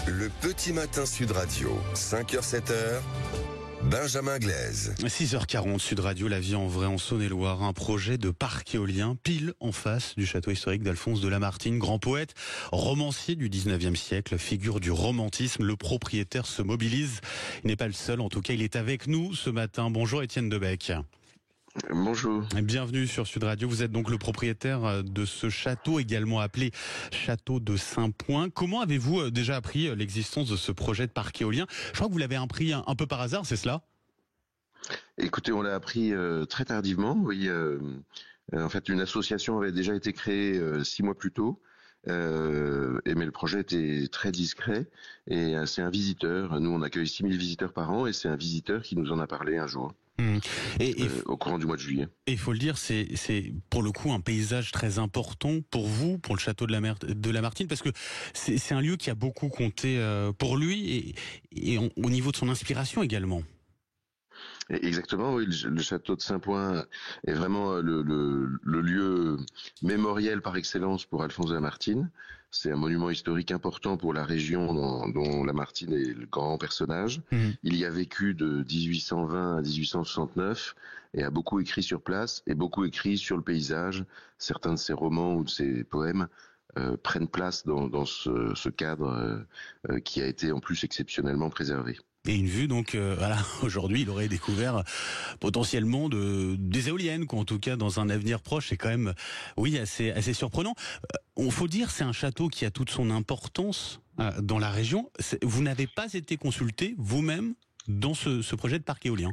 Le petit matin Sud Radio, 5h-7h, Benjamin Glaise. 6h40, Sud Radio, la vie en vrai en Saône-et-Loire. Un projet de parc éolien pile en face du château historique d'Alphonse de Lamartine. Grand poète, romancier du 19e siècle, figure du romantisme. Le propriétaire se mobilise. Il n'est pas le seul, en tout cas, il est avec nous ce matin. Bonjour Étienne Debec. Bonjour. Bienvenue sur Sud Radio. Vous êtes donc le propriétaire de ce château, également appelé Château de Saint-Point. Comment avez-vous déjà appris l'existence de ce projet de parc éolien? Je crois que vous l'avez appris un peu par hasard, c'est cela? Écoutez, on l'a appris très tardivement. Oui, en fait, une association avait déjà été créée 6 mois plus tôt. Mais le projet était très discret et c'est un visiteur. Nous, on accueille 6000 visiteurs par an et c'est un visiteur qui nous en a parlé un jour. Au courant du mois de juillet. Et il faut le dire, c'est pour le coup un paysage très important pour vous, pour le château de Lamartine, parce que c'est un lieu qui a beaucoup compté pour lui et au niveau de son inspiration également. Exactement, oui, le château de Saint-Point est vraiment le lieu mémoriel par excellence pour Alphonse de Lamartine. C'est un monument historique important pour la région dont Lamartine est le grand personnage. Il y a vécu de 1820 à 1869 et a beaucoup écrit sur place et beaucoup écrit sur le paysage. Certains de ses romans ou de ses poèmes prennent place dans ce cadre qui a été en plus exceptionnellement préservé. Et une vue, donc, voilà, aujourd'hui, il aurait découvert potentiellement des éoliennes, quoi, en tout cas, dans un avenir proche. C'est quand même, oui, assez surprenant. On faut dire, c'est un château qui a toute son importance dans la région. Vous n'avez pas été consulté, vous-même, dans ce projet de parc éolien?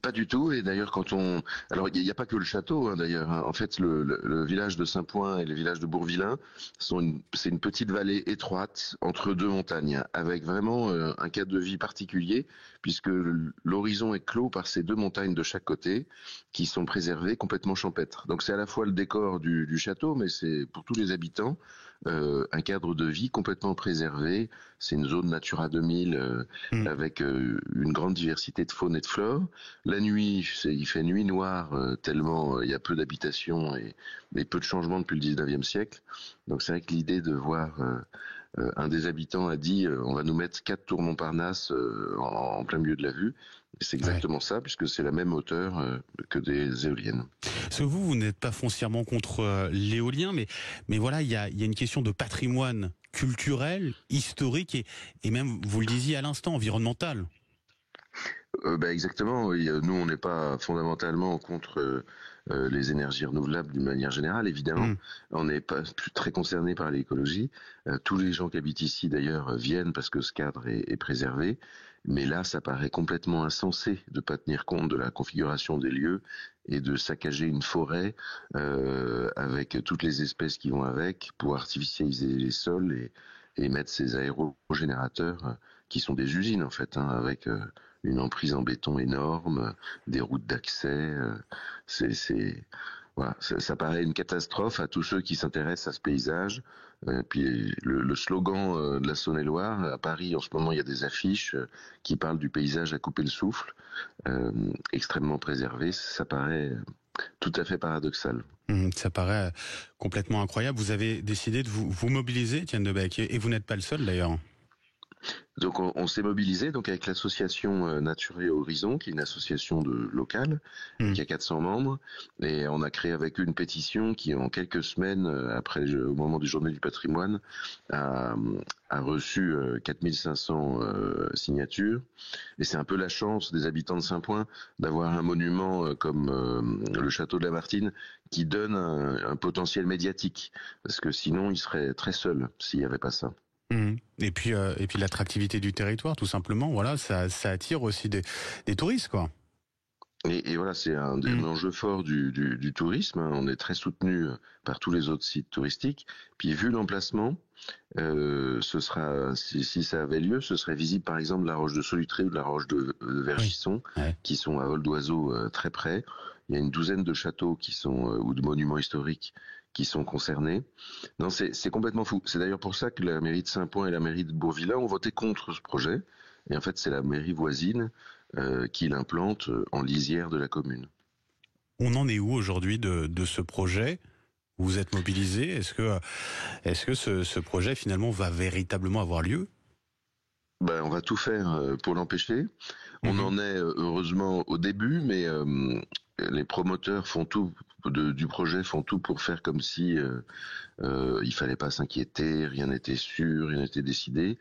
Pas du tout, et d'ailleurs alors il n'y a pas que le château, d'ailleurs. En fait, le village de Saint-Point et le village de Bourvillain c'est une petite vallée étroite entre deux montagnes, avec vraiment un cadre de vie particulier, puisque l'horizon est clos par ces deux montagnes de chaque côté, qui sont préservées, complètement champêtres. Donc c'est à la fois le décor du château, mais c'est pour tous les habitants un cadre de vie complètement préservé. C'est une zone Natura 2000 avec une grande diversité de faune et de flore. La nuit, il fait nuit noire tellement il y a peu d'habitations et peu de changements depuis le 19e siècle. Donc c'est vrai que l'idée de voir un des habitants a dit on va nous mettre 4 tours Montparnasse en plein milieu de la vue. Et c'est exactement ça, puisque c'est la même hauteur que des éoliennes. Parce que vous n'êtes pas foncièrement contre l'éolien, mais voilà, il y a une question de patrimoine culturel, historique et même, vous le disiez à l'instant, environnemental. Exactement, oui. Nous on n'est pas fondamentalement contre les énergies renouvelables d'une manière générale, évidemment. On n'est pas très concerné par l'écologie. Tous les gens qui habitent ici d'ailleurs viennent parce que ce cadre est préservé, mais là ça paraît complètement insensé de pas tenir compte de la configuration des lieux et de saccager une forêt avec toutes les espèces qui vont avec pour artificialiser les sols et mettre ces aérogénérateurs qui sont des usines en fait, avec une emprise en béton énorme, des routes d'accès. Voilà, ça paraît une catastrophe à tous ceux qui s'intéressent à ce paysage. Puis le slogan de la Saône-et-Loire, à Paris en ce moment il y a des affiches qui parlent du paysage à couper le souffle, extrêmement préservé. Ça paraît tout à fait paradoxal. Ça paraît complètement incroyable. Vous avez décidé de vous mobiliser, Étienne Debec, et vous n'êtes pas le seul d'ailleurs. Donc on s'est mobilisé donc avec l'association Nature et Horizon, qui est une association locale, qui a 400 membres, et on a créé avec eux une pétition qui, en quelques semaines, au moment des Journées du patrimoine, a reçu 4500 signatures. Et c'est un peu la chance des habitants de Saint-Point d'avoir un monument comme le château de Lamartine qui donne un potentiel médiatique, parce que sinon il serait très seul s'il n'y avait pas ça. Et puis l'attractivité du territoire, tout simplement. Voilà, ça attire aussi des touristes, quoi. Et voilà, c'est un enjeu fort du tourisme. On est très soutenu par tous les autres sites touristiques. Puis vu l'emplacement, ce sera, si ça avait lieu, ce serait visible par exemple la roche de Solutré ou la roche de Vergisson, qui sont à vol d'oiseau très près. Il y a une douzaine de châteaux qui sont ou de monuments historiques qui sont concernés. Non, c'est complètement fou. C'est d'ailleurs pour ça que la mairie de Saint-Point et la mairie de Bourvillain ont voté contre ce projet. Et en fait, c'est la mairie voisine qui l'implante en lisière de la commune. On en est où aujourd'hui de ce projet? vous êtes mobilisés. Est-ce que ce projet finalement va véritablement avoir lieu? Ben, on va tout faire pour l'empêcher. On en est heureusement au début, mais les promoteurs font tout du projet font tout pour faire comme si il fallait pas s'inquiéter, rien n'était sûr, rien n'était décidé.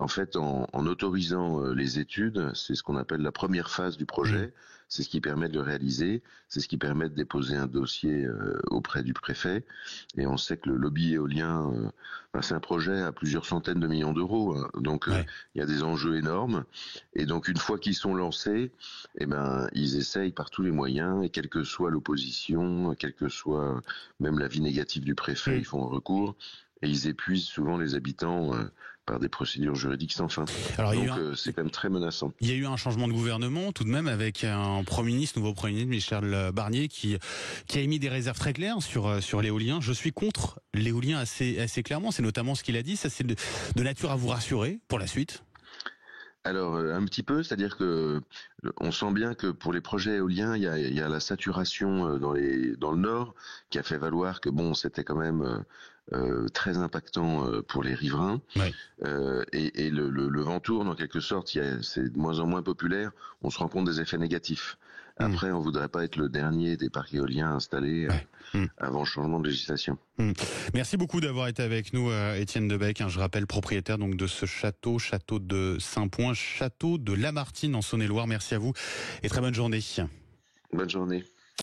En fait, en autorisant les études, c'est ce qu'on appelle la première phase du projet. C'est ce qui permet de le réaliser, c'est ce qui permet de déposer un dossier auprès du préfet. Et on sait que le lobby éolien, c'est un projet à plusieurs centaines de millions d'euros, hein. Donc il y a des enjeux énormes. Et donc une fois qu'ils sont lancés, eh ben ils essayent par tous les moyens, et quelle que soit l'opposition, quel que soit même l'avis négatif du préfet, ils font un recours. Et ils épuisent souvent les habitants par des procédures juridiques sans fin. Alors, donc c'est quand même très menaçant. Il y a eu un changement de gouvernement tout de même avec un nouveau Premier ministre, Michel Barnier, qui a émis des réserves très claires sur l'éolien. Je suis contre l'éolien assez clairement, c'est notamment ce qu'il a dit. Ça, c'est de nature à vous rassurer pour la suite? Alors un petit peu, c'est-à-dire que on sent bien que pour les projets éoliens, il y a la saturation dans le nord qui a fait valoir que bon, c'était quand même très impactant pour les riverains. Ouais. Et le vent tourne en quelque sorte, c'est de moins en moins populaire, on se rend compte des effets négatifs. Après, on voudrait pas être le dernier des parcs éoliens installés avant le changement de législation. Merci beaucoup d'avoir été avec nous, Étienne Debec. Je rappelle, propriétaire donc de ce château de Saint-Point, château de Lamartine en Saône-et-Loire. Merci à vous et très bonne journée. Bonne journée.